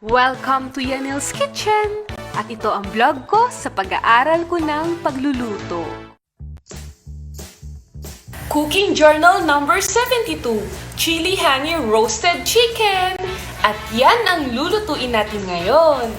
Welcome to Yanille's Kitchen! At ito ang vlog ko sa pag-aaral ko ng pagluluto. Cooking Journal number 72, Chili Honey Roasted Chicken! At yan ang lulutuin natin ngayon.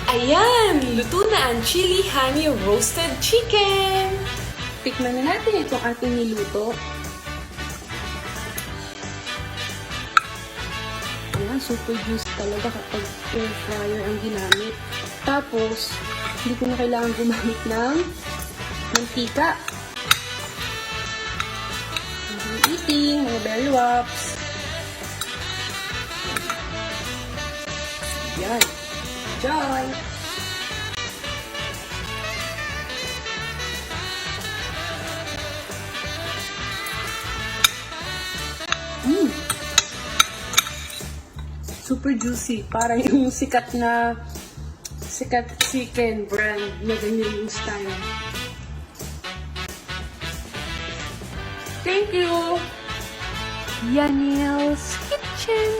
Ayan! Luto na ang Chili Honey Roasted Chicken! Tikman na natin itong ating niluto. Ayan, super juicy talaga kapag air fryer ang ginamit. Tapos, hindi ko na kailangan gumamit ng mantika. Eating, mga Beriwaps. Ayan. Enjoy! Super juicy. Parang yung sikat chicken brand na ganyan yung style. Thank you! Yanille's Kitchen!